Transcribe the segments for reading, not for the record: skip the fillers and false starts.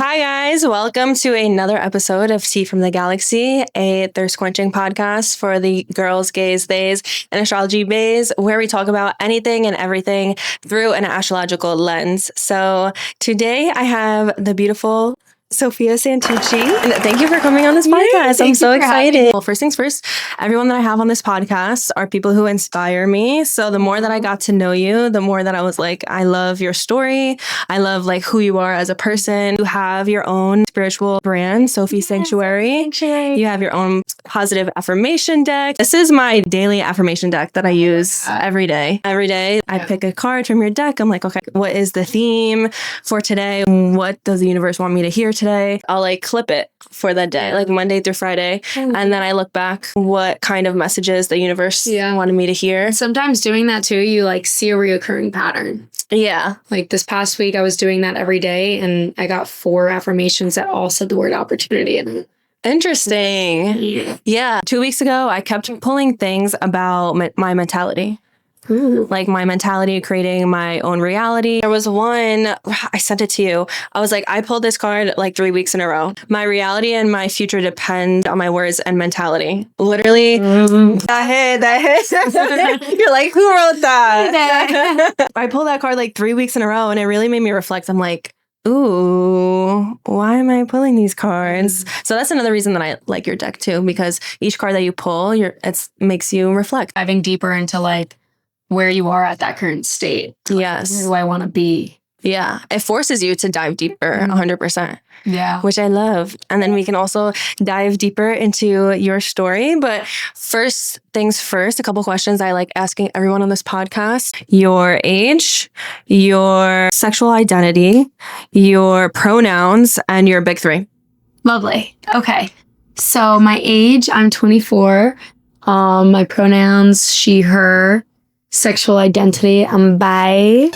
Hi guys, welcome to another episode of Tea from the Galaxy, a thirst-quenching podcast for the girls, gays, theys, and astrology baes, where we talk about anything and everything through an astrological lens. So today I have the beautiful Sofia Santucci, and thank you for coming on this podcast. I'm so excited. Well, first things first, everyone that I have on this podcast are people who inspire me. So the more that I got to know you, the more that I was like, I love your story. I love like who you are as a person. You have your own spiritual brand, Sofi Sanctuary. You have your own positive affirmation deck. This is my daily affirmation deck that I use every day. Every day I pick a card from your deck. I'm like, okay, what is the theme for today? What does the universe want me to hear today? I'll like clip it for that day, like Monday through Friday. And then I look back what kind of messages the universe wanted me to hear. Sometimes doing that too, you like see a reoccurring pattern. Yeah. Like this past week, I was doing that every day and I got 4 affirmations that all said the word opportunity in it. Interesting. Yeah. 2 weeks ago, I kept pulling things about my mentality. Ooh. Like my mentality, creating my own reality. There was one, I sent it to you. I was like, I pulled this card like 3 weeks in a row. My reality and my future depend on my words and mentality. Literally, that hit. You're like, who wrote that? I pulled that card like 3 weeks in a row and it really made me reflect. I'm like, ooh, why am I pulling these cards? So that's another reason that I like your deck too, because each card that you pull, it makes you reflect. Diving deeper into like where you are at that current state. Yes. Where do I want to be? Yeah. It forces you to dive deeper 100%. Yeah. Which I love. And then we can also dive deeper into your story. But first things first, a couple questions I like asking everyone on this podcast. Your age, your sexual identity, your pronouns, and your big 3. Lovely. Okay. So my age, I'm 24. My pronouns, she, her. Sexual identity, I'm bi.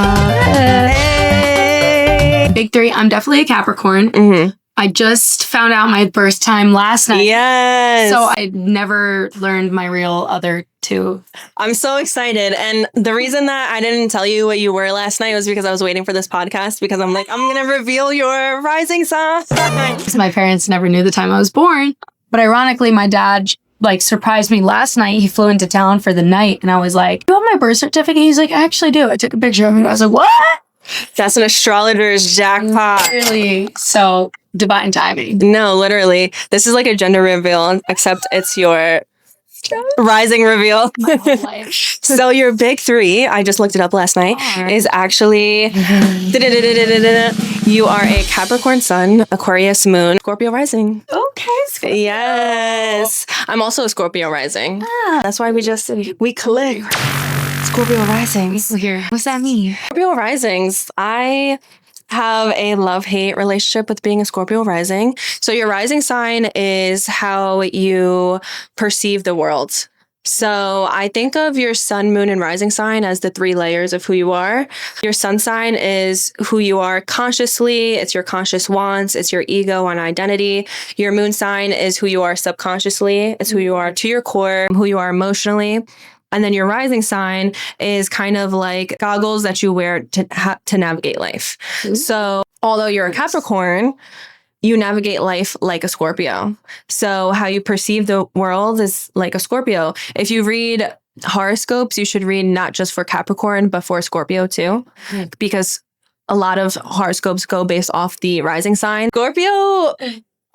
Big 3, I'm definitely a Capricorn. Mm-hmm. I just found out my birth time last night. Yes. So I never learned my real other 2. I'm so excited. And the reason that I didn't tell you what you were last night was because I was waiting for this podcast because I'm like, I'm going to reveal your rising sign. My parents never knew the time I was born. But ironically, my dad like surprised me last night. He flew into town for the night and I was like, you have my birth certificate? He's like, I actually do. I took a picture of it. I was like, what? That's an astrologer's jackpot. Really? So divine timing. No, literally. This is like a gender reveal, except it's your rising reveal. So your big 3, I just looked it up last night, is actually you are a Capricorn sun, Aquarius moon, Scorpio rising. Okay. Yes. I'm also a Scorpio rising. That's why we click. Scorpio risings. What's that mean? Scorpio risings. I have a love-hate relationship with being a Scorpio rising. So your rising sign is how you perceive the world. So I think of your sun, moon, and rising sign as the 3 layers of who you are. Your sun sign is who you are consciously. It's your conscious wants. It's your ego and identity. Your moon sign is who you are subconsciously. It's who you are to your core, who you are emotionally. And then your rising sign is kind of like goggles that you wear to navigate life. Mm-hmm. So although you're a Capricorn, you navigate life like a Scorpio. So how you perceive the world is like a Scorpio. If you read horoscopes, you should read not just for Capricorn, but for Scorpio too, because a lot of horoscopes go based off the rising sign. Scorpio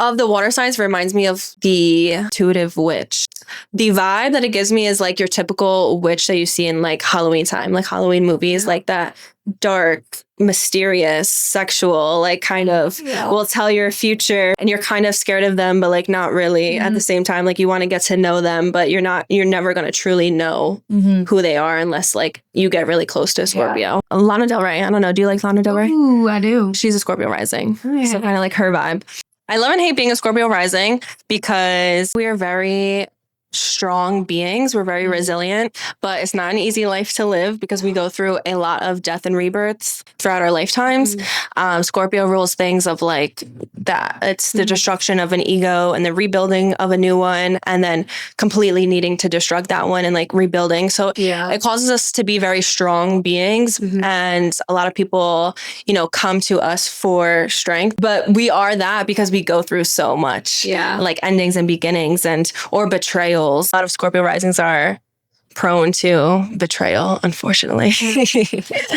of the water signs reminds me of the intuitive witch. The vibe that it gives me is like your typical witch that you see in like Halloween time, like Halloween movies, like that dark, mysterious, sexual, like kind of will tell your future and you're kind of scared of them, but like not really at the same time. Like you want to get to know them, but you're never going to truly know who they are unless like you get really close to a Scorpio. Lana Del Rey. I don't know. Do you like Lana Del Rey? Ooh, I do. She's a Scorpio rising. So kind of like her vibe. I love and hate being a Scorpio rising because we are very strong beings. We're very resilient, but it's not an easy life to live because we go through a lot of death and rebirths throughout our lifetimes. Scorpio rules things of like that. It's the destruction of an ego and the rebuilding of a new one, and then completely needing to destruct that one and like rebuilding. So it causes us to be very strong beings. And a lot of people, you know, come to us for strength, but we are that because we go through so much, like endings and beginnings or betrayals. A lot of Scorpio risings are prone to betrayal, unfortunately.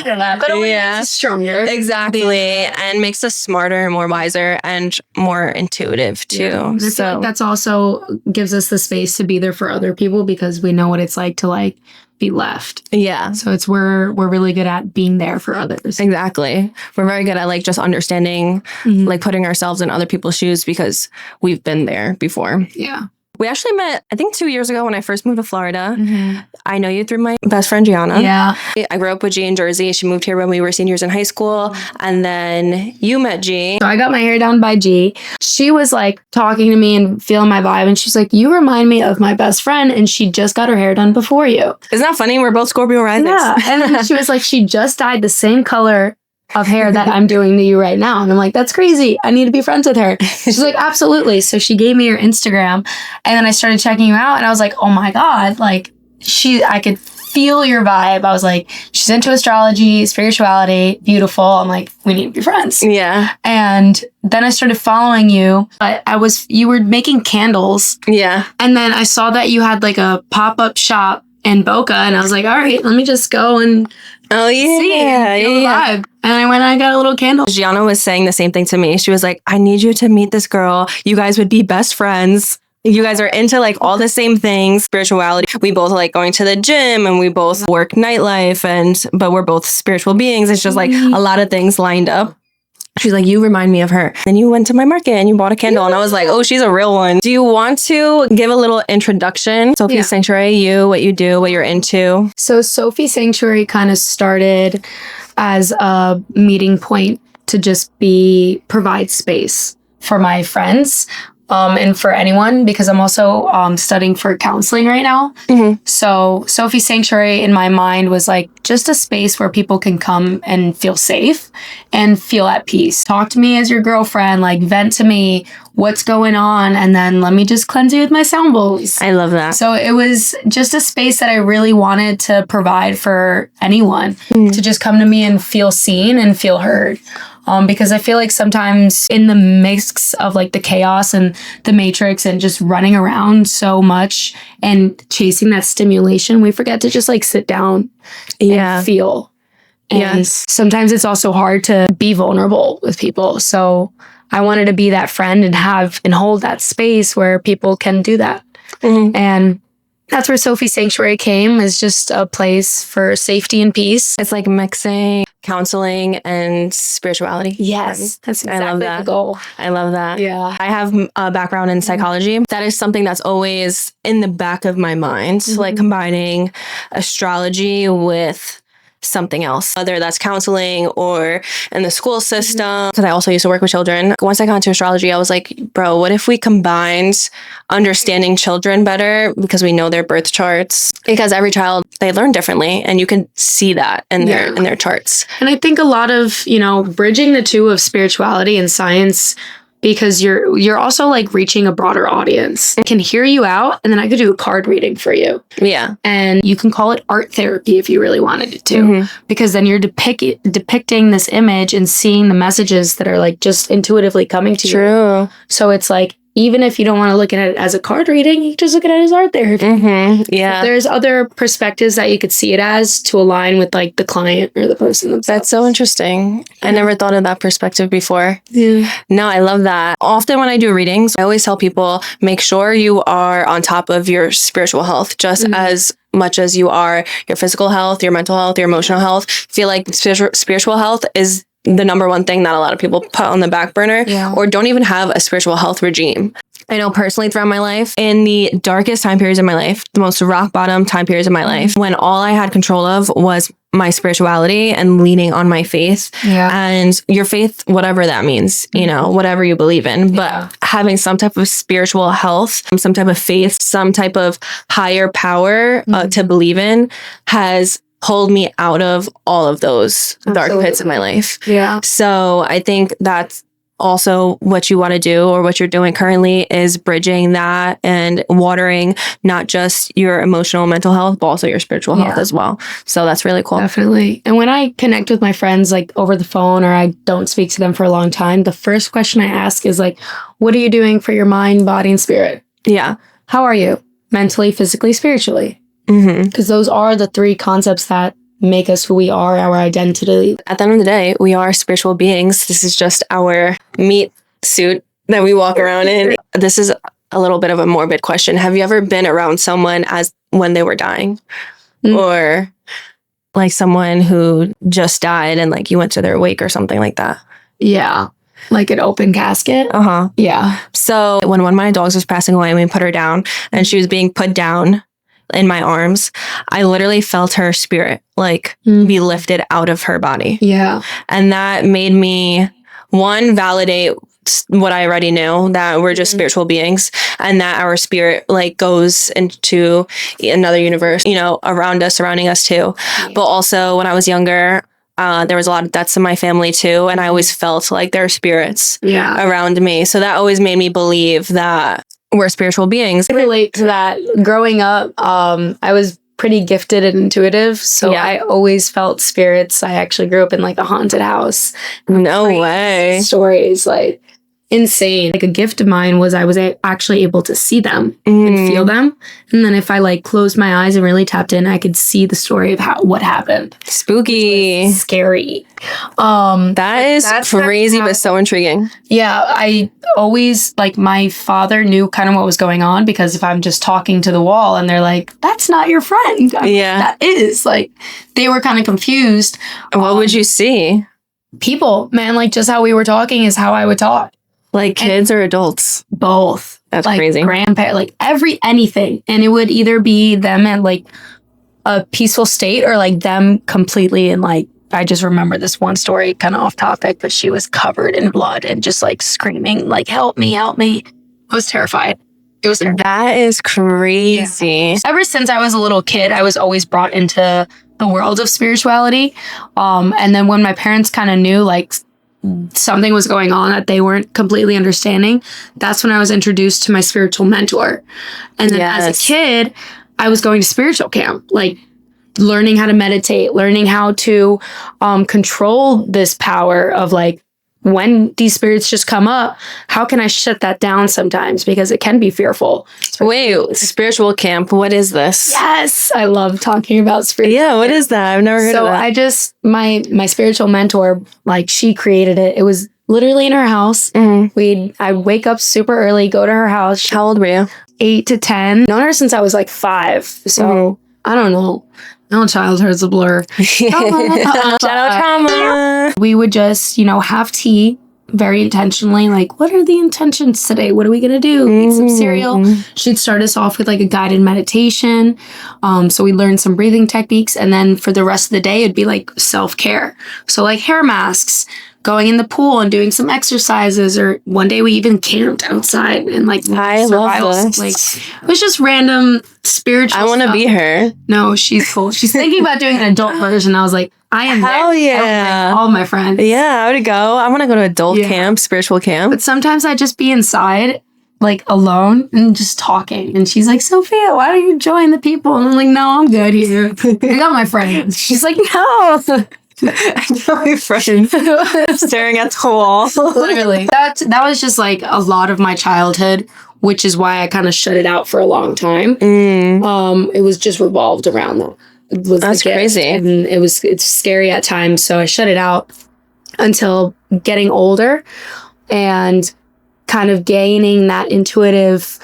But only stronger. Exactly. And makes us smarter, more wiser, and more intuitive too. So that's also gives us the space to be there for other people because we know what it's like to like be left. Yeah. So it's we're really good at being there for others. Exactly. We're very good at like just understanding, like putting ourselves in other people's shoes because we've been there before. Yeah. We actually met, I think 2 years ago when I first moved to Florida. I know you through my best friend, Gianna. Yeah. I grew up with G in Jersey. She moved here when we were seniors in high school. And then you met G. So I got my hair done by G. She was like talking to me and feeling my vibe. And she's like, you remind me of my best friend. And she just got her hair done before you. Isn't that funny? We're both Scorpio risings. Yeah. And then she was like, she just dyed the same color of hair that I'm doing to you right now. And I'm like, that's crazy. I need to be friends with her. She's like, absolutely. So she gave me her Instagram and then I started checking you out and I was like, oh my God, like I could feel your vibe. I was like, she's into astrology, spirituality, beautiful. I'm like, we need to be friends. Yeah. And then I started following you, but you were making candles. Yeah. And then I saw that you had like a pop-up shop in Boca and I was like, all right, let me just go and vibe. And I went and I got a little candle. Gianna was saying the same thing to me. She was like, I need you to meet this girl. You guys would be best friends. You guys are into like all the same things, spirituality. We both like going to the gym and we both work nightlife but we're both spiritual beings. It's just like a lot of things lined up. She's like, you remind me of her. Then you went to my market and you bought a candle. And I was like, oh, she's a real one. Do you want to give a little introduction? Sofi Sanctuary, what you do, what you're into? So Sofi Sanctuary kind of started as a meeting point to just provide space for my friends. And for anyone, because I'm also studying for counseling right now. So Sofi Sanctuary in my mind was like just a space where people can come and feel safe and feel at peace. Talk to me as your girlfriend, like vent to me what's going on, and then let me just cleanse you with my sound bowls. I love that. So it was just a space that I really wanted to provide for anyone to just come to me and feel seen and feel heard. Because I feel like sometimes in the mix of like the chaos and the matrix and just running around so much and chasing that stimulation, we forget to just like sit down and feel. And sometimes it's also hard to be vulnerable with people. So I wanted to be that friend and hold that space where people can do that. And that's where Sofi Sanctuary came, is just a place for safety and peace. It's like mixing counseling and spirituality. Yes, that's exactly I love that. The goal. I love that. Yeah. I have a background in psychology. That is something that's always in the back of my mind, like combining astrology with something else, whether that's counseling or in the school system. Because I also used to work with children. Once I got into astrology, I was like, bro, what if we combined understanding children better because we know their birth charts? Because every child, they learn differently, and you can see that in their charts. And I think a lot of, bridging the two of spirituality and science, because you're also like reaching a broader audience. I can hear you out, and then I could do a card reading for you. Yeah. And you can call it art therapy if you really wanted it to, because then you're depicting this image and seeing the messages that are like just intuitively coming to you. True. So it's like, even if you don't want to look at it as a card reading, you can just look at it as art therapy. Yeah. There's other perspectives that you could see it as to align with like the client or the person themselves. That's so interesting. I never thought of that perspective before. Yeah. No, I love that. Often when I do readings, I always tell people, make sure you are on top of your spiritual health just as much as you are your physical health, your mental health, your emotional health. I feel like spiritual health is the number one thing that a lot of people put on the back burner or don't even have a spiritual health regime. I know personally throughout my life, in the darkest time periods of my life, the most rock bottom time periods of my life, when all I had control of was my spirituality and leaning on my faith. And your faith, whatever that means, you know, whatever you believe in, but having some type of spiritual health, some type of faith, some type of higher power to believe in has pulled me out of all of those dark pits in my life. So I think that's also what you want to do, or what you're doing currently, is bridging that and watering not just your emotional mental health, but also your spiritual health as well. So that's really cool. Definitely. And when I connect with my friends like over the phone, or I don't speak to them for a long time, the first question I ask is like, what are you doing for your mind, body, and spirit? How are you mentally, physically, spiritually? Because those are the three concepts that make us who we are, our identity. At the end of the day, we are spiritual beings. This is just our meat suit that we walk around in. This is a little bit of a morbid question. Have you ever been around someone as when they were dying? Or like someone who just died and like you went to their wake or something like that? Yeah. Like an open casket? Yeah. So when one of my dogs was passing away and we put her down and she was being put down in my arms, I literally felt her spirit like be lifted out of her body. And that made me, one, validate what I already knew, that we're just spiritual beings and that our spirit like goes into another universe, you know, around us, surrounding us too. But also when I was younger, there was a lot of deaths in my family too. And I always felt like there are spirits around me. So that always made me believe that we're spiritual beings. I relate to that. Growing up, I was pretty gifted and intuitive. So I always felt spirits. I actually grew up in like a haunted house. No way. Stories, like insane. Like a gift of mine was I was actually able to see them and feel them. And then if I like closed my eyes and really tapped in, I could see the story of what happened. Spooky. Scary. That is crazy, but so intriguing. Yeah, I always, like, my father knew kind of what was going on, because if I'm just talking to the wall and they're like, that's not your friend. That is. Like, they were kind of confused. What would you see? People, man, like just how we were talking is how I would talk. Like kids or adults? Both. That's like crazy. Grandparents, like anything. And it would either be them at like a peaceful state or like them completely in like, I just remember this one story, kind of off topic, but she was covered in blood and just like screaming, like, help me, help me. I was terrified. It was terrifying. That is crazy. Yeah. Ever since I was a little kid, I was always brought into the world of spirituality. And then when my parents kind of knew like something was going on that they weren't completely understanding, that's when I was introduced to my spiritual mentor. And then as a kid, I was going to spiritual camp, like learning how to meditate, learning how to control this power of like, when these spirits just come up, how can I shut that down sometimes? Because it can be fearful. Wait, spiritual camp, what is this? Yes, I love talking about spiritual camp. What is that? I've never heard of that. So I just, my spiritual mentor, like she created it. It was literally in her house. I'd wake up super early, go to her house. How old were you? 8 to 10. Known her since I was like 5. So I don't know. No, childhood's a blur. Shout out trauma. We would just, have tea very intentionally. Like, what are the intentions today? What are we going to do? Eat some cereal. She'd start us off with like a guided meditation. So we learned some breathing techniques. And then for the rest of the day, it'd be like self-care. So like hair masks, going in the pool and doing some exercises, or one day we even camped outside and like I love this. Like it was just random spiritual I want to be her. No, she's cool. She's thinking about doing an adult version. I was like, I am Hell there. yeah. All my friends. Yeah, I would go. I want to go to adult camp, spiritual camp. But sometimes I'd just be inside, like alone and just talking. And she's like, Sophia, why don't you join the people? And I'm like, no, I'm good here. I got my friends. She's like, no. I know my friend staring at the wall. Literally. That was just like a lot of my childhood, which is why I kind of shut it out for a long time. It was just revolved around that. That's crazy. And it's scary at times. So I shut it out until getting older and kind of gaining that intuitive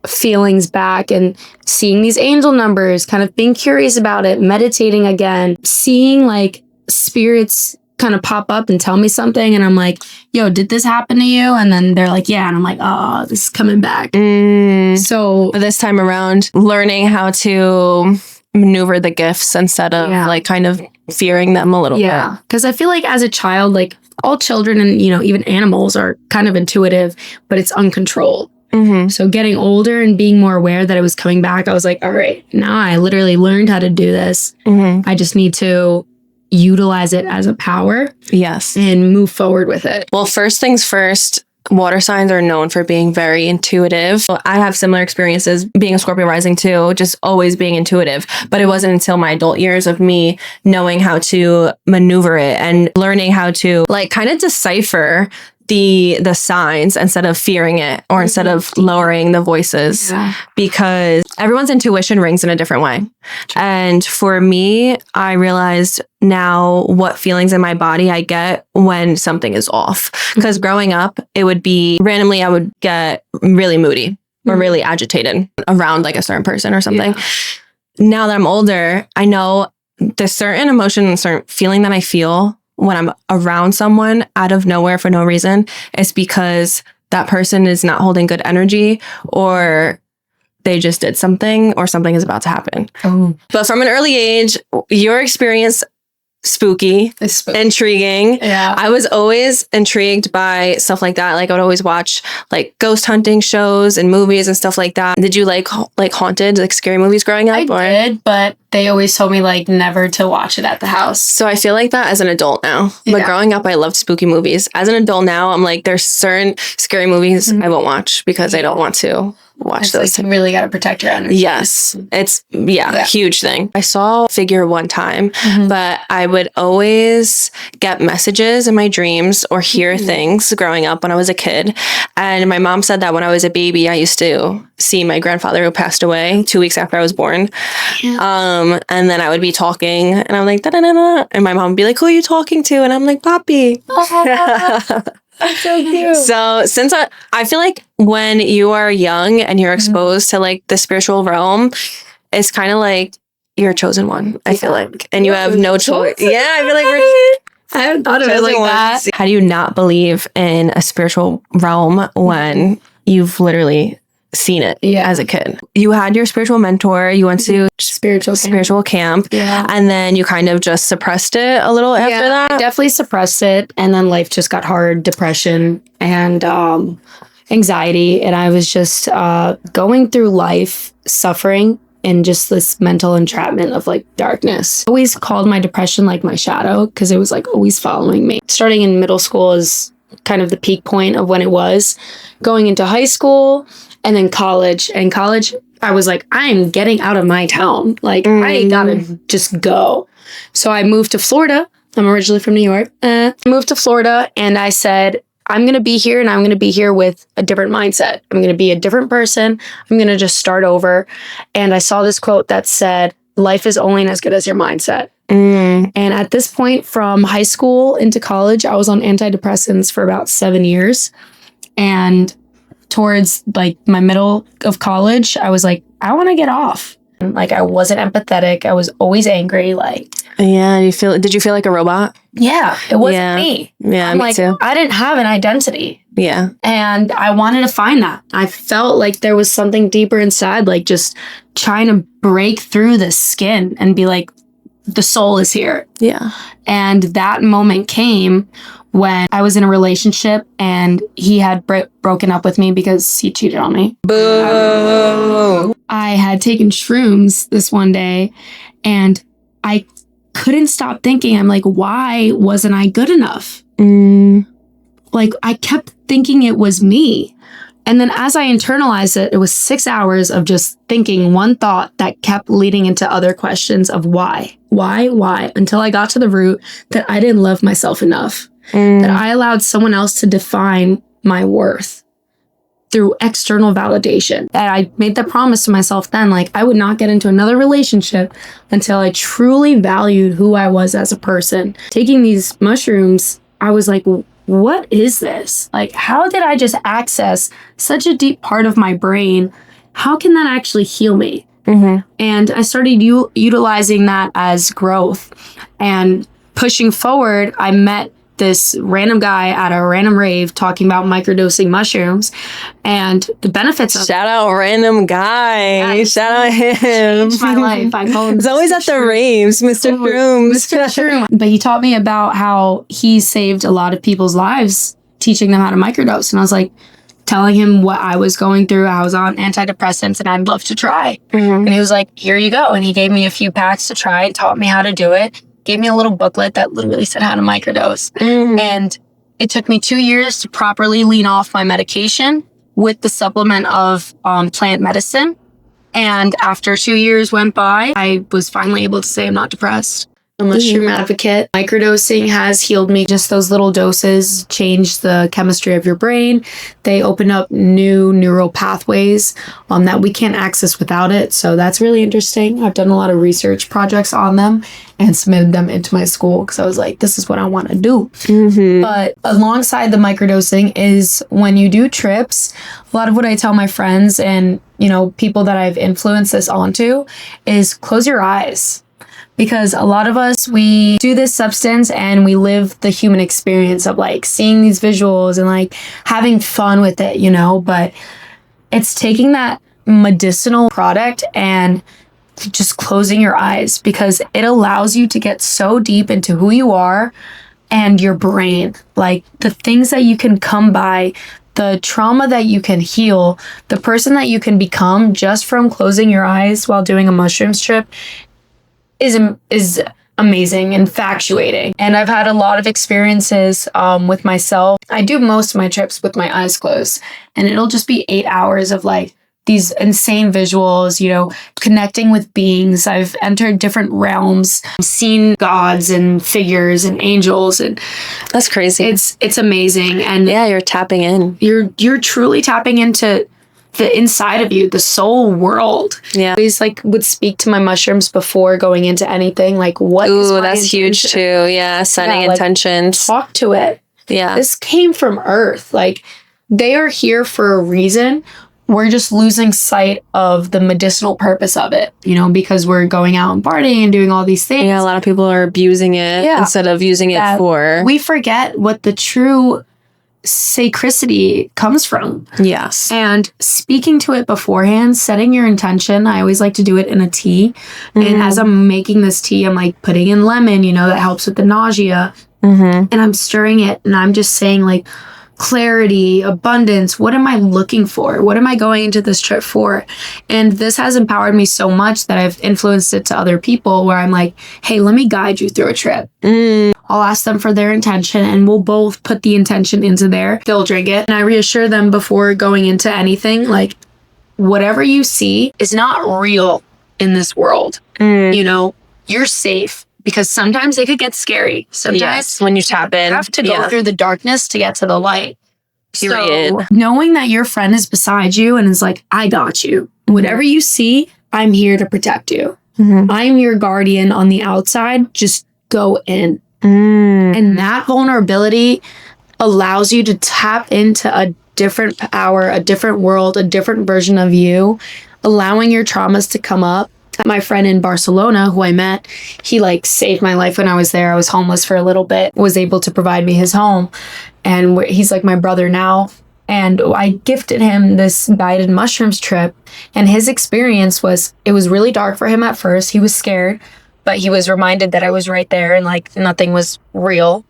feelings back and seeing these angel numbers, kind of being curious about it, meditating again, seeing like spirits kind of pop up and tell me something, and I'm like, yo, did this happen to you? And then they're like, yeah, and I'm like, oh, this is coming back. So this time around, learning how to maneuver the gifts instead of like kind of fearing them a little bit. Yeah. Because I feel like as a child, like all children and, you know, even animals are kind of intuitive, but it's uncontrolled. So getting older and being more aware that it was coming back, I was like, all right, now I literally learned how to do this. I just need to utilize it as a power. Yes. And move forward with it. Well, first things first, water signs are known for being very intuitive. I have similar experiences being a Scorpio rising too, just always being intuitive. But it wasn't until my adult years of me knowing how to maneuver it and learning how to like kind of decipher the signs instead of fearing it or instead of lowering the voices, because everyone's intuition rings in a different way. And for me, I realized now what feelings in my body I get when something is off. Because growing up, it would be randomly, I would get really moody or really agitated around like a certain person or something. Now that I'm older, I know the certain emotion and certain feeling that I feel when I'm around someone out of nowhere for no reason, it's because that person is not holding good energy or they just did something or something is about to happen. But from an early age, your experience, spooky, intriguing. I was always intrigued by stuff like that. Like I would always watch like ghost hunting shows and movies and stuff like that. Did you like haunted, like scary movies growing up? I did, but they always told me like never to watch it at the house. So I feel like that as an adult now. But growing up, I loved spooky movies. As an adult now, I'm like, there's certain scary movies I won't watch because I don't want to watch those. Like you really got to protect your energy. Yes. It's, a huge thing. I saw a figure one time, but I would always get messages in my dreams or hear things growing up when I was a kid. And my mom said that when I was a baby, I used to see my grandfather who passed away 2 weeks after I was born. And then I would be talking and I'm like, da-da-da-da. And my mom would be like, who are you talking to? And I'm like, Papi. That's so cute. So since I feel like when you are young and you're exposed to like the spiritual realm, it's kind of like you're a chosen one, I feel like. And you have no choice. Yeah, I feel like I haven't thought of it like that. How do you not believe in a spiritual realm when you've literally seen it as a kid? You had your spiritual mentor, you went to spiritual camp, and then you kind of just suppressed it a little after that. I definitely suppressed it, and then life just got hard, depression and anxiety, and I was just going through life suffering in just this mental entrapment of like darkness. I always called my depression like my shadow because it was like always following me. Starting in middle school is kind of the peak point of when it was. Going into high school and then college. And college, I was like, I'm getting out of my town. Like, I gotta just go. So I moved to Florida. I'm originally from New York. I moved to Florida and I said, I'm going to be here and I'm going to be here with a different mindset. I'm going to be a different person. I'm going to just start over. And I saw this quote that said, life is only as good as your mindset. And at this point, from high school into college, I was on antidepressants for about 7 years. And towards like my middle of college, I was like, I want to get off. Like I wasn't empathetic. I was always angry. Like, did you feel like a robot? Yeah, it wasn't me. Yeah, I'm me like, too. I didn't have an identity. Yeah. And I wanted to find that. I felt like there was something deeper inside, like just trying to break through the skin and be like, the soul is here. Yeah. And that moment came when I was in a relationship and he had broken up with me because he cheated on me. Boo! I had taken shrooms this one day and I couldn't stop thinking, I'm like, why wasn't I good enough? Like I kept thinking it was me. And then as I internalized it, it was 6 hours of just thinking one thought that kept leading into other questions of why, until I got to the root that I didn't love myself enough, that I allowed someone else to define my worth through external validation. That I made the promise to myself then, like I would not get into another relationship until I truly valued who I was as a person. Taking these mushrooms, I was like, what is this? Like, how did I just access such a deep part of my brain? How can that actually heal me? And I started utilizing that as growth. And pushing forward, I met this random guy at a random rave talking about microdosing mushrooms and the benefits of Shout out random guy. Yeah, Shout out him. changed my life. I call him He's always at the raves, Mr. Shrooms. Mr. Shroom. But he taught me about how he saved a lot of people's lives teaching them how to microdose. And I was like, telling him what I was going through. I was on antidepressants and I'd love to try. And he was like, here you go. And he gave me a few packs to try and taught me how to do it. Gave me a little booklet that literally said how to microdose. And it took me 2 years to properly lean off my medication with the supplement of plant medicine. And after 2 years went by, I was finally able to say I'm not depressed. I'm a mushroom advocate. Microdosing has healed me. Just those little doses change the chemistry of your brain. They open up new neural pathways that we can't access without it. So that's really interesting. I've done a lot of research projects on them and submitted them into my school because I was like, this is what I want to do. But alongside the microdosing is when you do trips, a lot of what I tell my friends and, you know, people that I've influenced this onto is close your eyes. Because a lot of us, we do this substance and we live the human experience of like seeing these visuals and like having fun with it, you know, but it's taking that medicinal product and just closing your eyes because it allows you to get so deep into who you are and your brain, like the things that you can come by, the trauma that you can heal, the person that you can become just from closing your eyes while doing a mushrooms trip is amazing, infatuating. And I've had a lot of experiences with myself. I do most of my trips with my eyes closed, and it'll just be 8 hours of like these insane visuals, you know, connecting with beings. I've entered different realms, seen gods and figures and angels, and that's crazy. It's amazing. And yeah, you're tapping in. You're truly tapping into the inside of you, the soul world. Yeah. I always like would speak to my mushrooms before going into anything. Like what is my that's intention? huge too. Yeah. Setting intentions. Talk to it. Yeah. This came from Earth. Like they are here for a reason. We're just losing sight of the medicinal purpose of it, you know, because we're going out and partying and doing all these things. Yeah. A lot of people are abusing it instead of using it for. We forget what the true sacredity comes from. Yes. And speaking to it beforehand, setting your intention. I always like to do it in a tea. And as I'm making this tea, I'm like putting in lemon, you know, that helps with the nausea. And I'm stirring it and I'm just saying like clarity, abundance. What am I looking for? What am I going into this trip for? And this has empowered me so much that I've influenced it to other people where I'm like, hey, let me guide you through a trip. I'll ask them for their intention and we'll both put the intention into there. They'll drink it. And I reassure them before going into anything, like whatever you see is not real in this world. You know, you're safe. Because sometimes it could get scary. Sometimes when you tap in, you have to go through the darkness to get to the light. Period. So knowing that your friend is beside you and is like, I got you. Whatever you see, I'm here to protect you. I'm your guardian on the outside. Just go in. And that vulnerability allows you to tap into a different power, a different world, a different version of you, allowing your traumas to come up. My friend in Barcelona who I met, he like saved my life when I was there. I was homeless for a little bit, was able to provide me his home. And he's like my brother now. And I gifted him this guided mushrooms trip. And his experience was, it was really dark for him at first. He was scared, but he was reminded that I was right there and like nothing was real.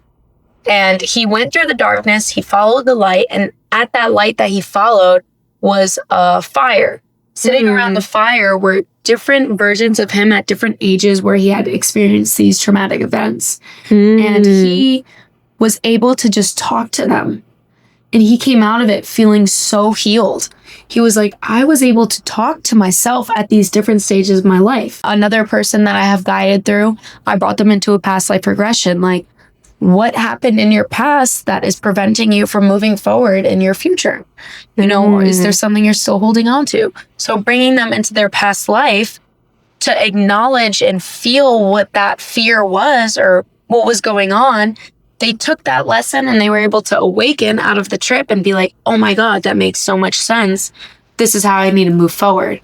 And he went through the darkness. He followed the light. And at that light that he followed was a fire. Sitting around the fire were different versions of him at different ages where he had experienced these traumatic events. And he was able to just talk to them. And he came out of it feeling so healed. He was like, I was able to talk to myself at these different stages of my life. Another person that I have guided through, I brought them into a past life regression. Like, what happened in your past that is preventing you from moving forward in your future? You know, or is there something you're still holding on to? So bringing them into their past life to acknowledge and feel what that fear was or what was going on, they took that lesson and they were able to awaken out of the trip and be like, oh my God, that makes so much sense. This is how I need to move forward.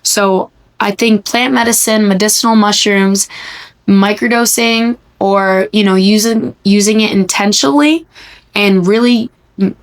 So I think plant medicine, medicinal mushrooms, microdosing, or, you know, using it intentionally and really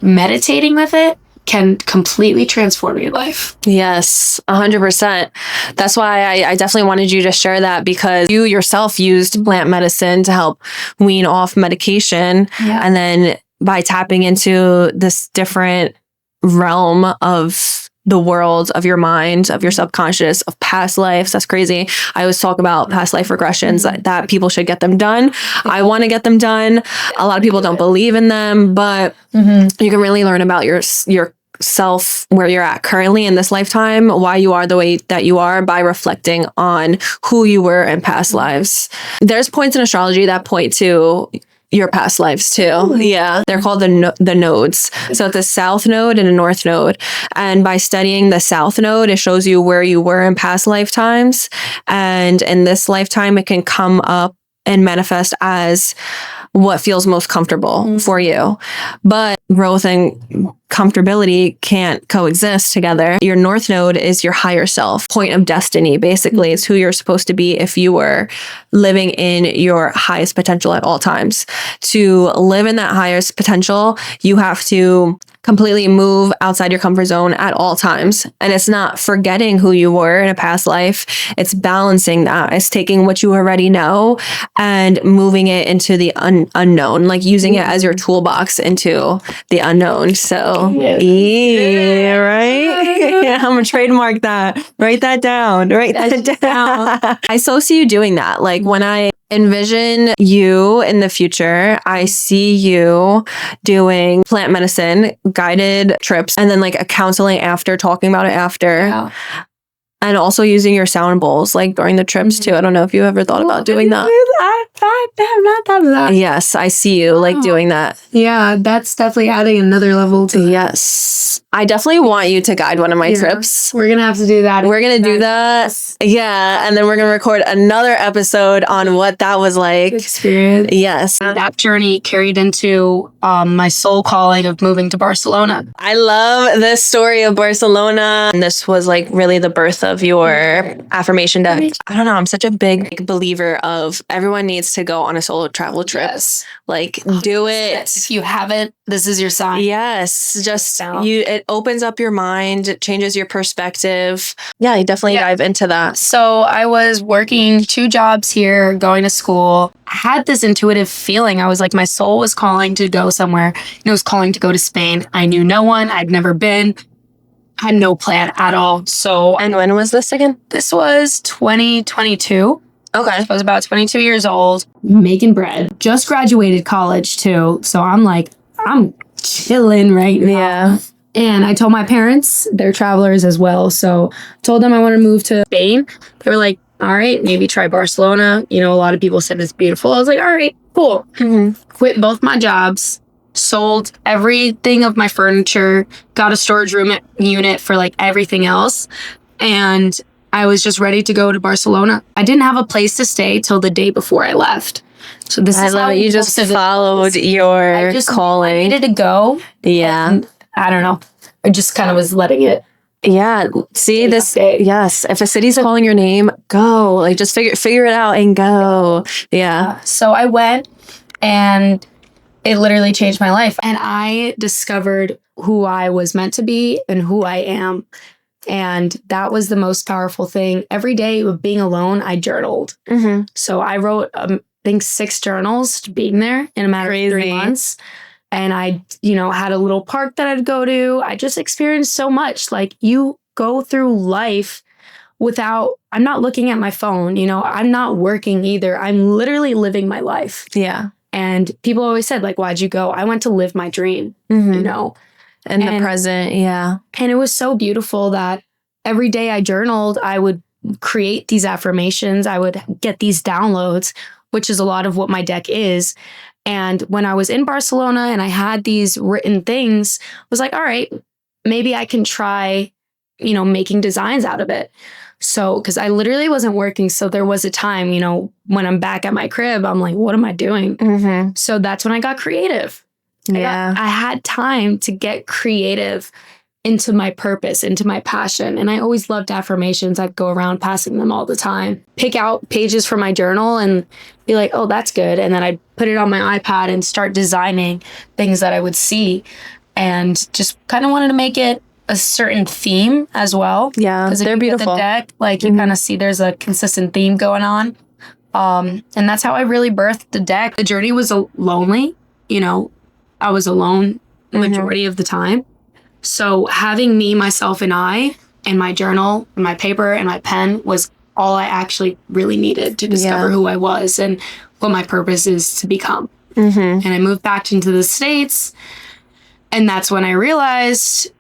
meditating with it can completely transform your life. Yes, 100%. That's why I definitely wanted you to share that, because you yourself used plant medicine to help wean off medication. Yeah. And then by tapping into this different realm of the world, of your mind, of your subconscious, of past lives. That's crazy. I always talk about past life regressions, that people should get them done. I want to get them done. A lot of people don't believe in them, but you can really learn about yourself, where you're at currently in this lifetime, why you are the way that you are, by reflecting on who you were in past lives. There's points in astrology that point to your past lives too. Yeah. They're called the nodes. So it's a south node and a north node. And by studying the south node, it shows you where you were in past lifetimes. And in this lifetime, it can come up and manifest as what feels most comfortable for you. But growth and comfortability can't coexist together. Your north node is your higher self, point of destiny. Basically, it's who you're supposed to be if you were living in your highest potential at all times. To live in that highest potential, you have to completely move outside your comfort zone at all times. And it's not forgetting who you were in a past life. It's balancing that. It's taking what you already know and moving it into the unknown, like using it as your toolbox into the unknown. So, yeah, right? Yeah, I'm going to trademark that. Write that down. Write that down. I so see you doing that. Like when I envision you in the future, I see you doing plant medicine, guided trips, and then like a counseling after, talking about it after. Yeah. And also using your sound bowls like during the trips too. I don't know if you ever thought about doing that. I have not thought of that. Yes, I see you like doing that. Yeah, that's definitely adding another level to Yes. I definitely want you to guide one of my trips. We're going to have to do that. We're going to do that. Yeah. And then we're going to record another episode on what that was like. Experience. Yes. That journey carried into my soul calling of moving to Barcelona. I love this story of Barcelona. And this was like really the birth of your affirmation deck. I don't know. I'm such a big believer of everyone needs to go on a solo travel trip. Yes. Like do it. If you haven't, this is your sign. Yes. Just it opens up your mind. It changes your perspective. Yeah, you definitely dive into that. So I was working 2 jobs here, going to school. I had this intuitive feeling. I was like, my soul was calling to go somewhere. It was calling to go to Spain. I knew no one. I'd never been. Had no plan at all. So, and when was this again? This was 2022. Okay. I was about 22 years old, making bread. Just graduated college too. So I'm chilling right now. Yeah. And I told my parents, they're travelers as well. So told them I want to move to Spain. They were like, all right, maybe try Barcelona. You know, a lot of people said it's beautiful. I was like, all right, cool. Quit both my jobs, sold everything of my furniture, got a storage room unit for like everything else. And I was just ready to go to Barcelona. I didn't have a place to stay till the day before I left. So this is how you just followed your calling. I needed to go. Yeah. I don't know. I just kind of was letting it. Yeah. See this. Yes. If a city's calling your name, go. Like just figure it out and go. Yeah. So I went and it literally changed my life. And I discovered who I was meant to be and who I am. And that was the most powerful thing. Every day of being alone, I journaled. So I wrote, I think 6 journals being there in a matter of 3 months. And I, had a little park that I'd go to. I just experienced so much. Like you go through life I'm not looking at my phone, I'm not working either. I'm literally living my life. Yeah. And people always said, like, why'd you go? I went to live my dream, In the present. Yeah. And it was so beautiful that every day I journaled, I would create these affirmations. I would get these downloads, which is a lot of what my deck is. And when I was in Barcelona and I had these written things, I was like, all right, maybe I can try, making designs out of it. So, because I literally wasn't working. So there was a time, when I'm back at my crib, I'm like, what am I doing? So that's when I got creative. Yeah. I had time to get creative into my purpose, into my passion. And I always loved affirmations. I'd go around passing them all the time. Pick out pages from my journal and be like, oh, that's good. And then I'd put it on my iPad and start designing things that I would see. And just kind of wanted to make it a certain theme as well. Yeah, they're beautiful. The deck, like you kind of see there's a consistent theme going on. And that's how I really birthed the deck. The journey was lonely. You know, I was alone the majority of the time. So having me, myself, and I, and my journal, and my paper, and my pen was all I actually really needed to discover who I was and what my purpose is to become. And I moved back into the States, and that's when I realized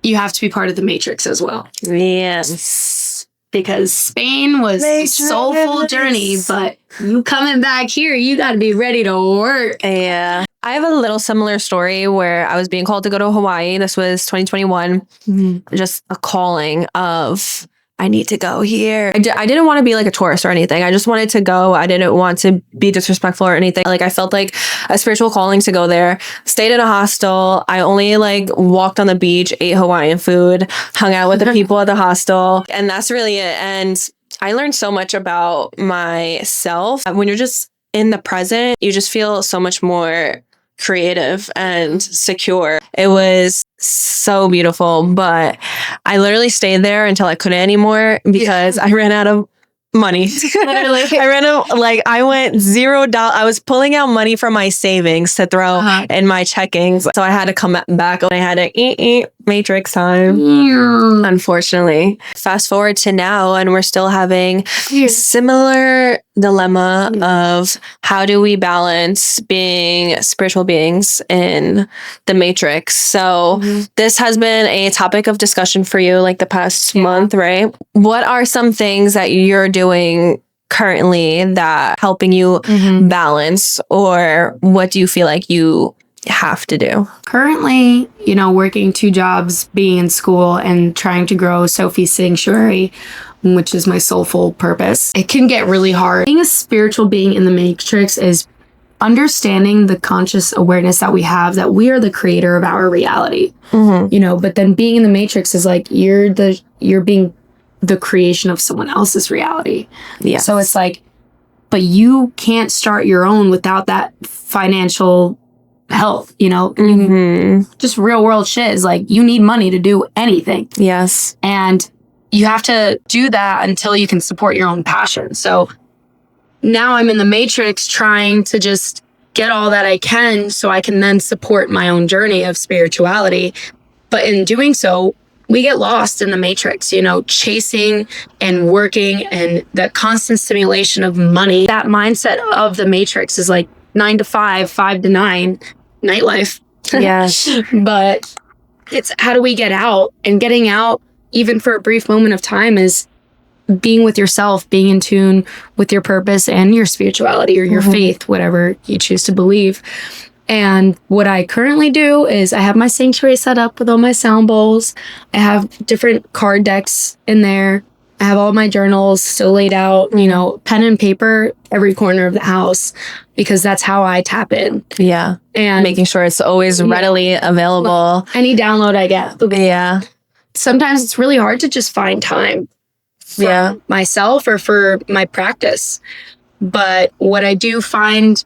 you have to be part of the Matrix as well. Yes. Because Spain was a soulful journey, but you coming back here, you got to be ready to work. Yeah. I have a little similar story where I was being called to go to Hawaii. This was 2021. Just a calling of, I need to go here. I didn't want to be like a tourist or anything. I just wanted to go. I didn't want to be disrespectful or anything. Like I felt like a spiritual calling to go there. Stayed in a hostel. I only like walked on the beach, ate Hawaiian food, hung out with the people at the hostel. And that's really it. And I learned so much about myself. When you're just in the present, you just feel so much more creative and secure. It was so beautiful, but I literally stayed there until I couldn't anymore because I ran out of money. Literally. I went $0. I was pulling out money from my savings to throw in my checkings. So I had to come back and I had to eat Matrix time. Unfortunately. Fast forward to now and we're still having similar dilemma of how do we balance being spiritual beings in the Matrix. So this has been a topic of discussion for you like the past month, right? What are some things that you're doing currently that helping you balance, or what do you feel like you have to do? Currently, working 2 jobs, being in school, and trying to grow Sofi Sanctuary, which is my soulful purpose. It can get really hard. Being a spiritual being in the Matrix is understanding the conscious awareness that we have, that we are the creator of our reality. But then being in the Matrix is like you're being the creation of someone else's reality. Yeah. So it's like, but you can't start your own without that financial health, just real world shit is like, you need money to do anything. Yes. And you have to do that until you can support your own passion. So now I'm in the Matrix trying to just get all that I can so I can then support my own journey of spirituality. But in doing so, we get lost in the Matrix, chasing and working and that constant stimulation of money. That mindset of the Matrix is like 9 to 5, 5 to 9, nightlife. Yes. But it's how do we get out? And getting out, even for a brief moment of time, is being with yourself, being in tune with your purpose and your spirituality or your faith, whatever you choose to believe. And what I currently do is I have my sanctuary set up with all my sound bowls. I have different card decks in there. I have all my journals still laid out, pen and paper every corner of the house, because that's how I tap in. Yeah. And making sure it's always readily available. Any download I get. Yeah. Sometimes it's really hard to just find time for myself or for my practice. But what I do find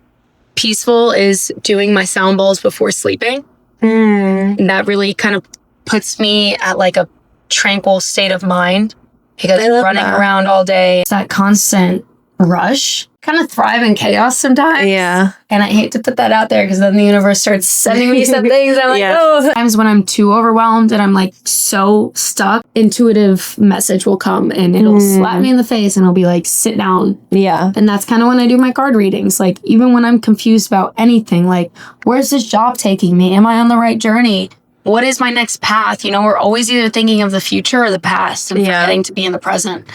peaceful is doing my sound bowls before sleeping. And that really kind of puts me at like a tranquil state of mind, because running around all day, it's that constant rush. Kind of thrive in chaos sometimes. Yeah. And I hate to put that out there because then the universe starts sending me some things. I'm like, oh. Sometimes when I'm too overwhelmed and I'm like so stuck, intuitive message will come and it'll slap me in the face and it'll be like, sit down. Yeah. And that's kind of when I do my card readings. Like, even when I'm confused about anything, like, where's this job taking me? Am I on the right journey? What is my next path? We're always either thinking of the future or the past and forgetting to be in the present.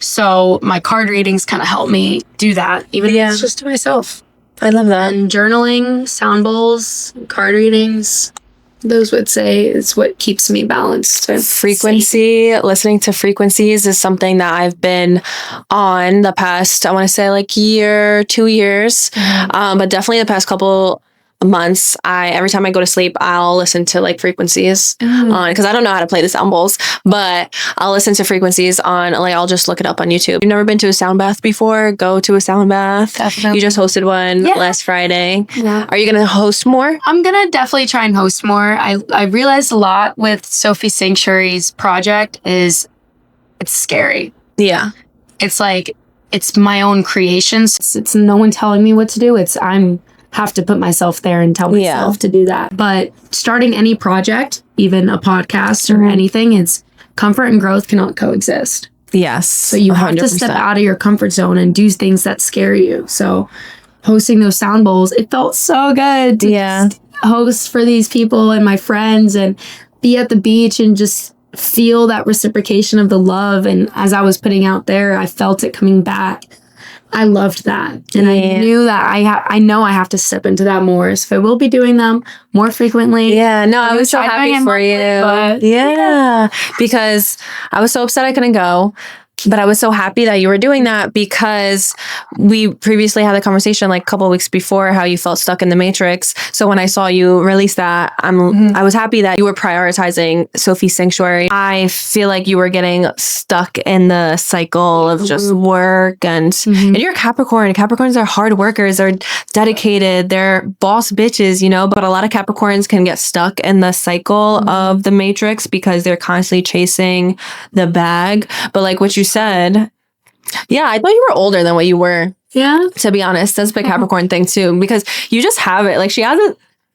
So my card readings kind of help me do that, even if it's just to myself. I love that. And journaling, sound bowls, card readings, those would say is what keeps me balanced. Frequency, listening to frequencies is something that I've been on the past, I want to say like year, 2 years, but definitely the past couple months, every time I go to sleep, I'll listen to like frequencies on, because I don't know how to play the sound bowls, but I'll listen to frequencies on, like, I'll just look it up on YouTube. You've never been to a sound bath before? Go to a sound bath. Definitely. You just hosted one last Friday. Yeah. Are you going to host more? I'm going to definitely try and host more. I realized a lot with Sofi Sanctuary's project is it's scary. Yeah. It's like, it's my own creations. It's no one telling me what to do. I'm have to put myself there and tell myself to do that. But starting any project, even a podcast or anything, it's comfort and growth cannot coexist. Yes. So you have 100%. To step out of your comfort zone and do things that scare you. So hosting those sound bowls, it felt so good to host for these people and my friends and be at the beach and just feel that reciprocation of the love. And as I was putting out there, I felt it coming back. I loved that. And I knew that I know I have to step into that more. So I will be doing them more frequently. Yeah, no, I was so happy for you. Yeah, because I was so upset I couldn't go. But I was so happy that you were doing that, because we previously had a conversation like a couple of weeks before how you felt stuck in the matrix. So when I saw you release that, I was happy that you were prioritizing Sofi Sanctuary. I feel like you were getting stuck in the cycle of just work and you're Capricorn. Capricorns are hard workers. They're dedicated. They're boss bitches, you know, but a lot of Capricorns can get stuck in the cycle of the matrix because they're constantly chasing the bag. But like what you said, I thought you were older than what you were. Yeah. To be honest, that's a big Capricorn thing too, because you just have it. Like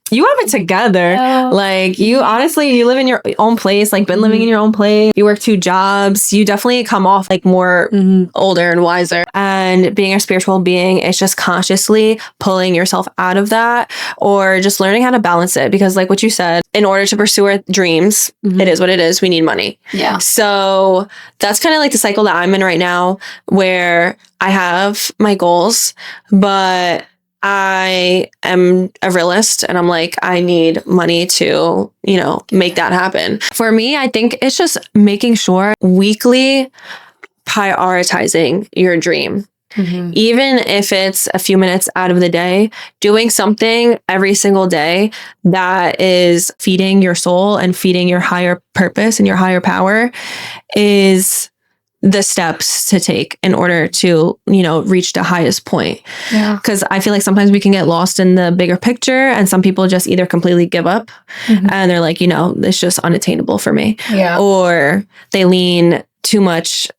you have it together. Yeah. Like you honestly, you live in your own place, like been living in your own place. You work 2 jobs. You definitely come off like more older and wiser. And being a spiritual being, it's just consciously pulling yourself out of that or just learning how to balance it. Because like what you said, in order to pursue our dreams, it is what it is. We need money. Yeah. So that's kind of like the cycle that I'm in right now, where I have my goals, but I am a realist and I'm like, I need money to, make that happen. For me, I think it's just making sure weekly prioritizing your dream. Even if it's a few minutes out of the day, doing something every single day that is feeding your soul and feeding your higher purpose and your higher power is the steps to take in order to, reach the highest point. Yeah. Because I feel like sometimes we can get lost in the bigger picture, and some people just either completely give up and they're like, it's just unattainable for me. Yeah. Or they lean too much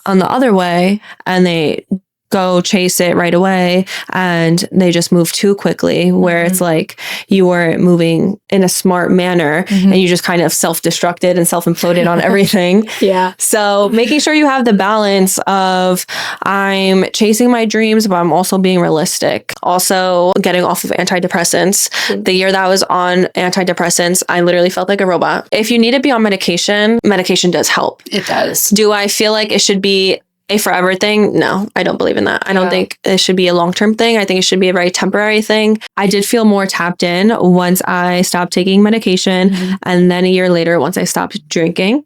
on the other way and they go chase it right away and they just move too quickly, where it's like you weren't moving in a smart manner and you just kind of self-destructed and self-imploded on everything. Yeah. So making sure you have the balance of I'm chasing my dreams, but I'm also being realistic. Also getting off of antidepressants. The year that I was on antidepressants, I literally felt like a robot. If you need to be on medication, medication does help. It does. Do I feel like it should be a forever thing? No, I don't believe in that. I don't think it should be a long-term thing. I think it should be a very temporary thing. I did feel more tapped in once I stopped taking medication. And then a year later, once I stopped drinking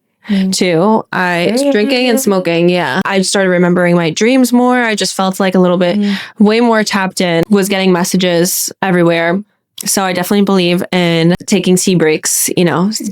too, drinking and smoking. Yeah. I started remembering my dreams more. I just felt like a little bit way more tapped in, was getting messages everywhere. So I definitely believe in taking tea breaks,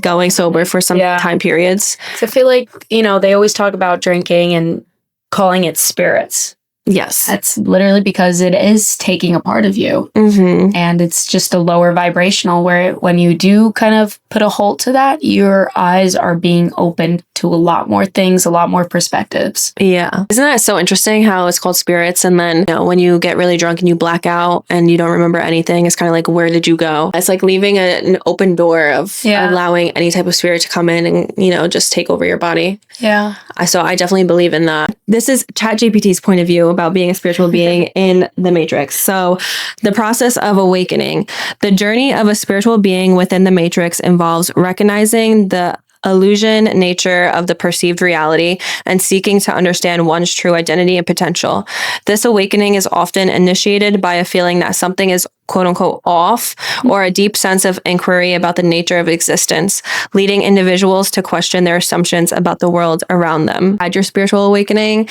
going sober for some time periods. So I feel like, they always talk about drinking and calling it spirits. Yes. That's literally because it is taking a part of you. And it's just a lower vibrational, where when you do kind of put a halt to that, your eyes are being opened to a lot more things, a lot more perspectives. Yeah. Isn't that so interesting how it's called spirits? And then, when you get really drunk and you black out and you don't remember anything, it's kind of like, where did you go? It's like leaving an open door of allowing any type of spirit to come in and, just take over your body. Yeah. So I definitely believe in that. This is ChatGPT's point of view about being a spiritual being in the matrix. So the process of awakening. The journey of a spiritual being within the matrix involves recognizing the illusion nature of the perceived reality and seeking to understand one's true identity and potential. This awakening is often initiated by a feeling that something is quote unquote off, or a deep sense of inquiry about the nature of existence, leading individuals to question their assumptions about the world around them. At your spiritual awakening,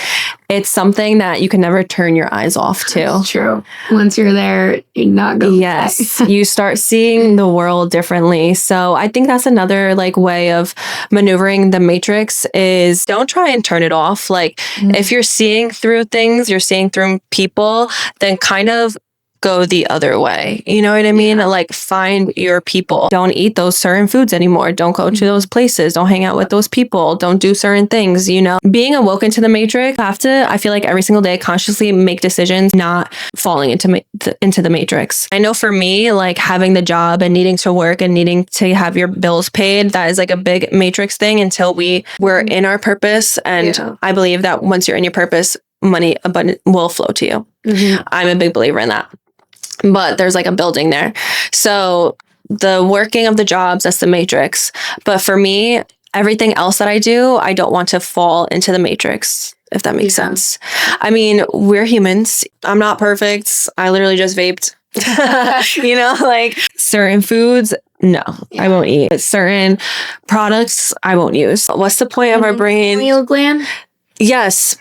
it's something that you can never turn your eyes off to. That's true. Once you're there, you're not going to. Yes. You start seeing the world differently. So I think that's another like way of maneuvering the matrix is don't try and turn it off. Like if you're seeing through things, you're seeing through people, then kind of go the other way. You know what I mean? Like find your people. Don't eat those certain foods anymore. Don't go to those places. Don't hang out with those people. Don't do certain things, you know? Being awoken to the matrix, I have to, I feel like every single day, consciously make decisions, not falling into the matrix. I know for me, like having the job and needing to work and needing to have your bills paid, that is like a big matrix thing until we're in our purpose. And I believe that once you're in your purpose, money abundant will flow to you. I'm a big believer in that. But there's like a building there. So the working of the jobs, that's the matrix. But for me, everything else that I do, I don't want to fall into the matrix, if that makes sense. I mean, we're humans. I'm not perfect. I literally just vaped. You know, like certain foods, no, I won't eat. But certain products, I won't use. What's the point of our brain? Pineal gland? Yes.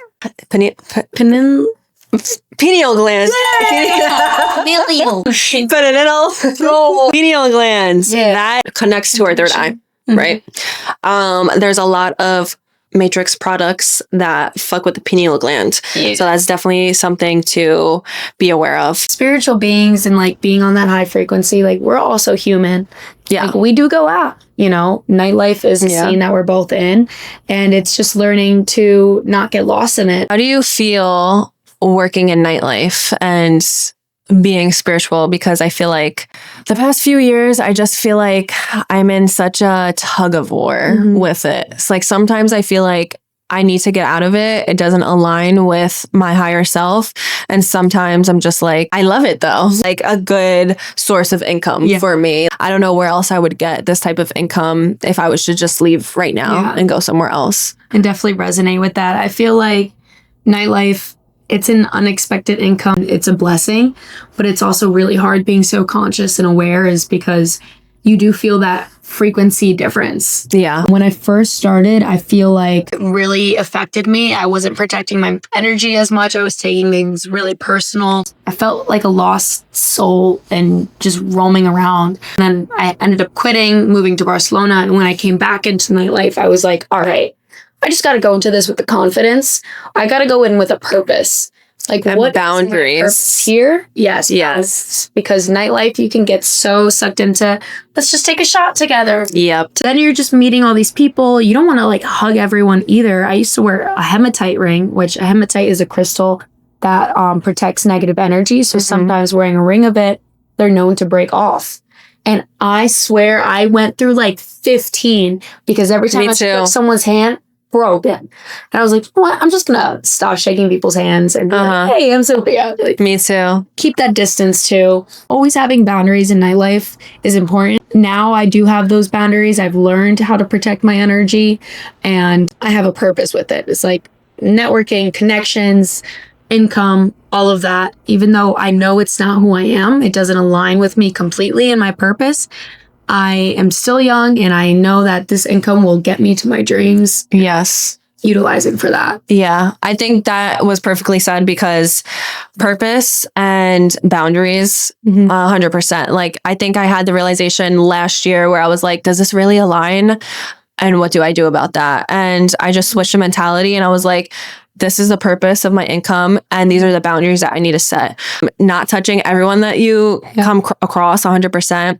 Pineal glands. Pineal glands. That connects to our third eye, right? There's a lot of matrix products that fuck with the pineal gland. So that's definitely something to be aware of. Spiritual beings and like being on that high frequency, like we're also human. Like we do go out, you know, nightlife is a scene that we're both in, and it's just learning to not get lost in it. How do you feel working in nightlife and being spiritual? Because I feel like the past few years, I just feel like I'm in such a tug of war with it. It's like sometimes I feel like I need to get out of it. It doesn't align with my higher self. And sometimes I'm just like, I love it though. Like a good source of income for me. I don't know where else I would get this type of income if I was to just leave right now and go somewhere else. And definitely resonate with that. I feel like nightlife, it's an unexpected income. It's a blessing, but it's also really hard being so conscious and aware is because you do feel that frequency difference. When I first started, I feel like it really affected me. I wasn't protecting my energy as much. I was taking things really personal. I felt like a lost soul and just roaming around. And then I ended up quitting, moving to Barcelona. And when I came back into nightlife, I was like, all right, I just got to go into this with the confidence. I got to go in with a purpose. Like and what boundaries here? Yes. Because nightlife, you can get so sucked into, let's just take a shot together. Then you're just meeting all these people. You don't want to like hug everyone either. I used to wear a hematite ring, which a hematite is a crystal that protects negative energy. So sometimes wearing a ring of it, they're known to break off. And I swear I went through like 15 because every time I shook someone's hand, broken. And I was like, what? I'm just gonna stop shaking people's hands and be like, hey, I'm Sofia. Like, me too. Keep that distance too. Always having boundaries in nightlife is important. Now I do have those boundaries. I've learned how to protect my energy and I have a purpose with it. It's like networking, connections, income, all of that. Even though I know it's not who I am, it doesn't align with me completely and my purpose. I am still young and I know that this income will get me to my dreams. Utilize it for that. I think that was perfectly said because purpose and boundaries, 100%. Like, I think I had the realization last year where I was like, does this really align? And what do I do about that? And I just switched the mentality and I was like, this is the purpose of my income and these are the boundaries that I need to set. Not touching everyone that you come across 100%.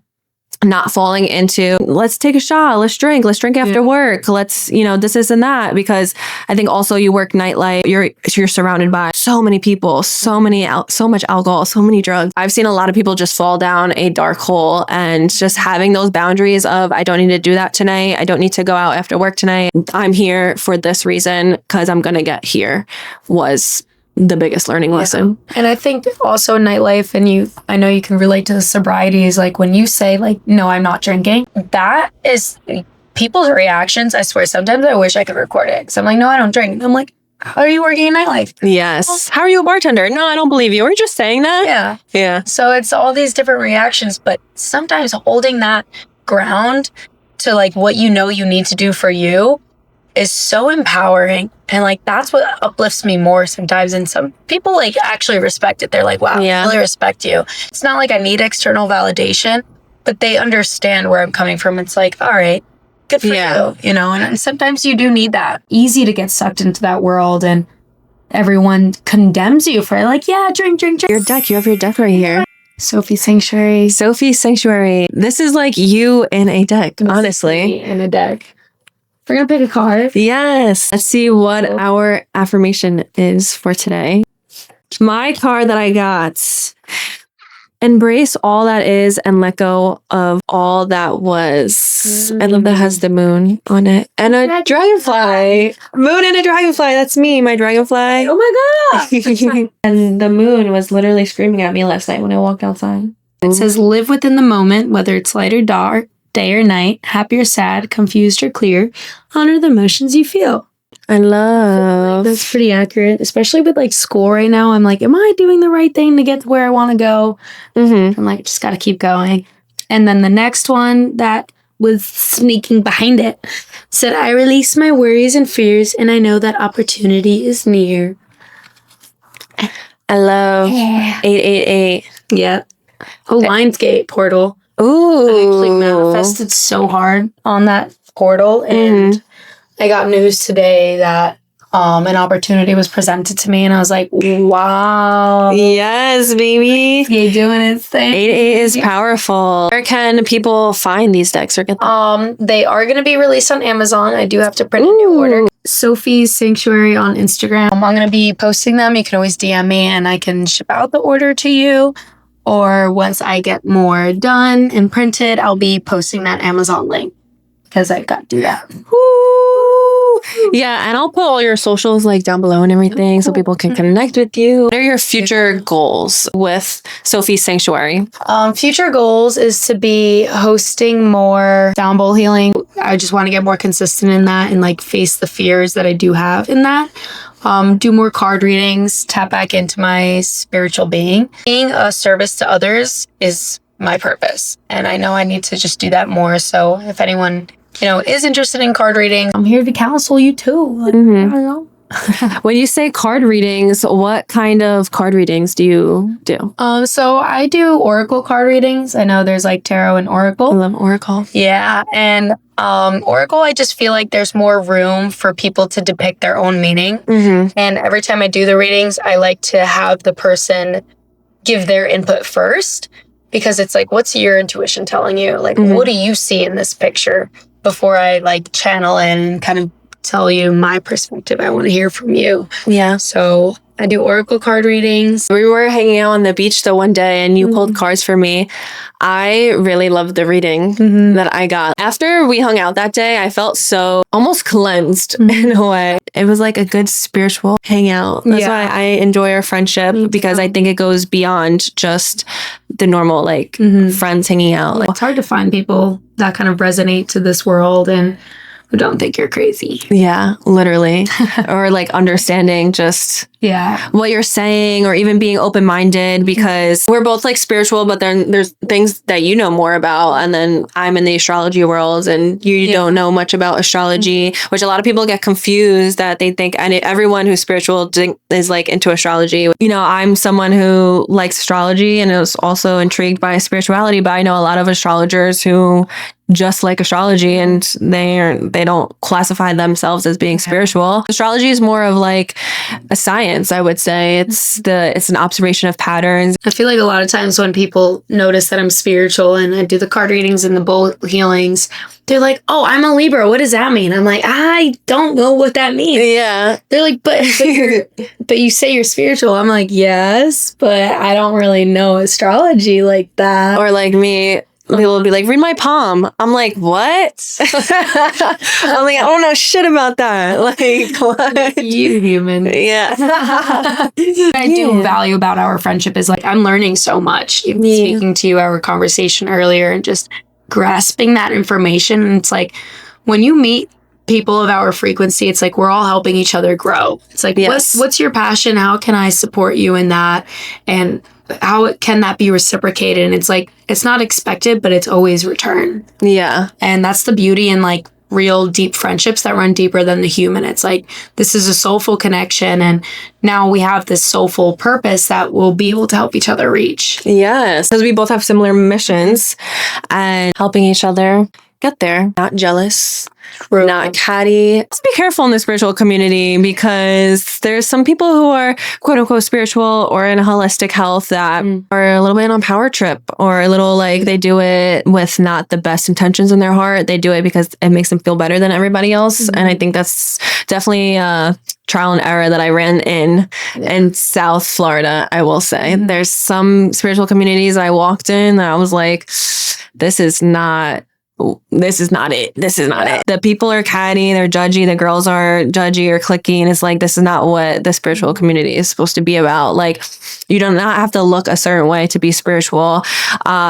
Not falling into, let's take a shot, let's drink after work, let's, you know, this and that. Because I think also you work nightlife, you're surrounded by so many people, so much alcohol, so many drugs. I've seen a lot of people just fall down a dark hole, and just having those boundaries of, I don't need to do that tonight. I don't need to go out after work tonight. I'm here for this reason because I'm going to get here was the biggest learning lesson. And I think also nightlife, and I know you can relate to the sobriety, is like when you say like, no, I'm not drinking, that is people's reactions. I swear, sometimes I wish I could record it. Cause I'm like, no, I don't drink. And I'm like, how are you working in nightlife? Yes. How are you a bartender? No, I don't believe you. Were you just saying that? Yeah. Yeah. So it's all these different reactions, but sometimes holding that ground to like what you know you need to do for you is so empowering. And like that's what uplifts me more sometimes. And some people like actually respect it. They're like, wow, I really respect you. It's not like I need external validation, but they understand where I'm coming from. It's like, all right, good for you, you know, and sometimes you do need that. Easy to get sucked into that world and everyone condemns you for like, yeah, drink. Your deck, you have your deck right here. Sofi Sanctuary. Sofi Sanctuary. This is like you in a deck, honestly. In a deck. We're going to pick a card. Yes. Let's see what our affirmation is for today. My card that I got. Embrace all that is and let go of all that was. I love that has the moon on it. And a dragonfly. Moon and a dragonfly. That's me, my dragonfly. Oh my God. And the moon was literally screaming at me last night when I walked outside. It says, live within the moment, whether it's light or dark, day or night, happy or sad, confused or clear. Honor the emotions you feel. I love. That's pretty accurate, especially with like school right now. I'm like, am I doing the right thing to get to where I want to go? I'm like, just got to keep going. And then the next one that was sneaking behind it said, I release my worries and fears, and I know that opportunity is near. I love 888. Yeah. A Lionsgate portal. Ooh. I actually manifested so hard on that portal, and I got news today that an opportunity was presented to me, and I was like, wow. Yes, baby. You're doing its thing. 888 is powerful. Where can people find these decks or get them? They are going to be released on Amazon. I do have to print a new order. Sofi's Sanctuary on Instagram. I'm going to be posting them. You can always DM me, and I can ship out the order to you. Or once I get more done and printed, I'll be posting that Amazon link because I've got to do that. Woo! Yeah, and I'll put all your socials like down below and everything so people can connect with you. What are your future goals with Sofi's Sanctuary? Future goals is to be hosting more down bowl healing. I just want to get more consistent in that and like face the fears that I do have in that. Do more card readings, tap back into my spiritual being. Being a service to others is my purpose. And I know I need to just do that more. So if anyone, is interested in card reading, I'm here to counsel you too. Like, I don't know. When you say card readings, what kind of card readings do you do? So I do oracle card readings. I know there's like tarot and oracle. I love oracle. Yeah. And oracle, I just feel like there's more room for people to depict their own meaning. And every time I do the readings, I like to have the person give their input first, because it's like, what's your intuition telling you? Like, what do you see in this picture before I like channel in and kind of tell you my perspective? I want to hear from you. Yeah. So I do oracle card readings. We were hanging out on the beach the one day and you pulled cards for me. I really loved the reading that I got. After we hung out that day, I felt so almost cleansed in a way. It was like a good spiritual hangout. That's why I enjoy our friendship, because I think it goes beyond just the normal like friends hanging out. Like, it's hard to find people that kind of resonate to this world and who don't think you're crazy. Yeah, literally. Or like understanding just what you're saying, or even being open-minded, because we're both like spiritual, but then there's things that you know more about. And then I'm in the astrology world and you don't know much about astrology, which a lot of people get confused that they think, and everyone who's spiritual is like into astrology. I'm someone who likes astrology and is also intrigued by spirituality, but I know a lot of astrologers who just like astrology and they don't classify themselves as being spiritual. Astrology is more of like a science, I would say. It's an observation of patterns. I feel like a lot of times when people notice that I'm spiritual and I do the card readings and the bowl healings, they're like, oh, I'm a Libra. What does that mean? I'm like, I don't know what that means. Yeah. They're like, but you say you're spiritual. I'm like, yes, but I don't really know astrology like that. Or like me, people will be like, read my palm. I'm like, what? I'm like, I don't know shit about that. Like, what? You human. Yeah. I do value about our friendship is like, I'm learning so much. Even speaking to you, our conversation earlier, and just grasping that information. And it's like, when you meet people of our frequency, it's like we're all helping each other grow. It's like, Yes. what's your passion? How can I support you in that? And how can that be reciprocated? And it's like, it's not expected, but it's always return. Yeah. And that's the beauty in like real deep friendships that run deeper than the human. It's like, this is a soulful connection. And now we have this soulful purpose that we'll be able to help each other reach. Yes. Because we both have similar missions and helping each other get there. Not jealous. True. Not catty. Let's be careful in the spiritual community because there's some people who are quote unquote spiritual or in holistic health that are a little bit on a power trip or a little like they do it with not the best intentions in their heart. They do it because it makes them feel better than everybody else. And I think that's definitely a trial and error that I ran in South Florida, I will say. There's some spiritual communities I walked in that I was like, this is not it. This is not it. The people are catty, they're judgy, the girls are judgy or cliquey, and it's like, this is not what the spiritual community is supposed to be about. Like, you do not have to look a certain way to be spiritual.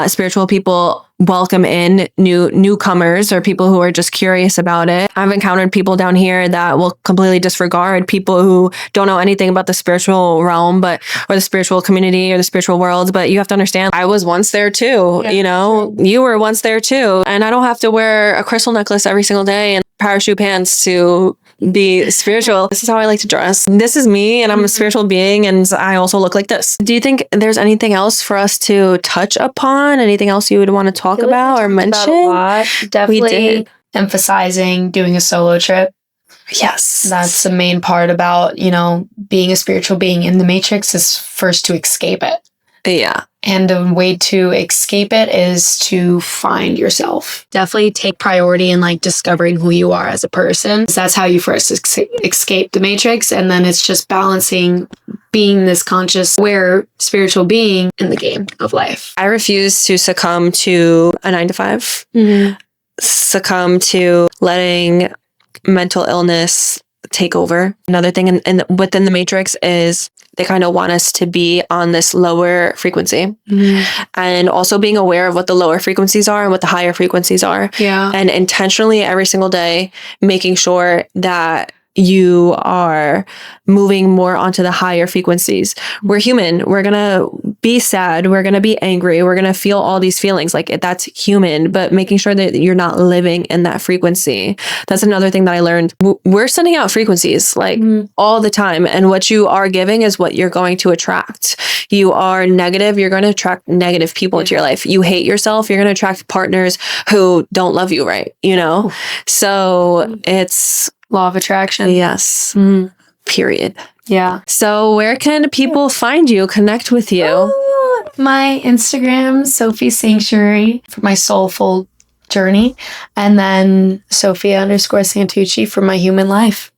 Spiritual people welcome in newcomers or people who are just curious about it. I've encountered people down here that will completely disregard people who don't know anything about the spiritual realm, or the spiritual community or the spiritual world. But you have to understand, I was once there too. You know, you were once there too. And I don't have to wear a crystal necklace every single day and parachute pants to be spiritual. This is how I like to dress. This is me, and I'm a spiritual being, and I also look like this. Do you think there's anything else for us to touch upon? Anything else you would want to talk about or mention? A lot. Definitely emphasizing doing a solo trip. Yes. That's the main part about, being a spiritual being in the matrix is first to escape it. Yeah. And a way to escape it is to find yourself. Definitely take priority in like discovering who you are as a person. That's how you first escape the matrix. And then it's just balancing being this conscious, aware, spiritual being in the game of life. I refuse to succumb to a 9 to 5, succumb to letting mental illness take over. Another thing within the matrix is they kind of want us to be on this lower frequency, and also being aware of what the lower frequencies are and what the higher frequencies are. Yeah. And intentionally every single day, making sure that you are moving more onto the higher frequencies. We're human. We're going to be sad. We're going to be angry. We're going to feel all these feelings. Like, that's human, but making sure that you're not living in that frequency. That's another thing that I learned. We're sending out frequencies like all the time. And what you are giving is what you're going to attract. You are negative. You're going to attract negative people into your life. You hate yourself. You're going to attract partners who don't love you right. So it's law of attraction. Yes. Period. Yeah. So where can people find you, connect with you? My Instagram, Sofi Sanctuary, for my soulful journey. And then Sofia_Santucci for my human life.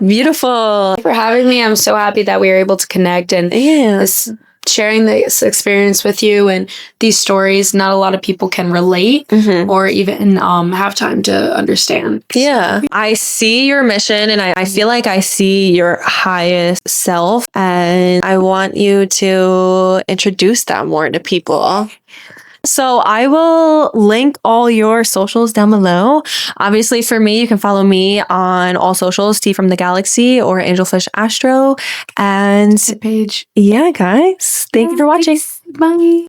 Beautiful. Thank you for having me. I'm so happy that we were able to connect and sharing this experience with you and these stories. Not a lot of people can relate or even have time to understand. Yeah. I see your mission, and I feel like I see your highest self, and I want you to introduce that more to people. So I will link all your socials down below. Obviously, for me, you can follow me on all socials, T from the Galaxy or Angelfish Astro. And page. Yeah, guys. Thank you for watching. Bye.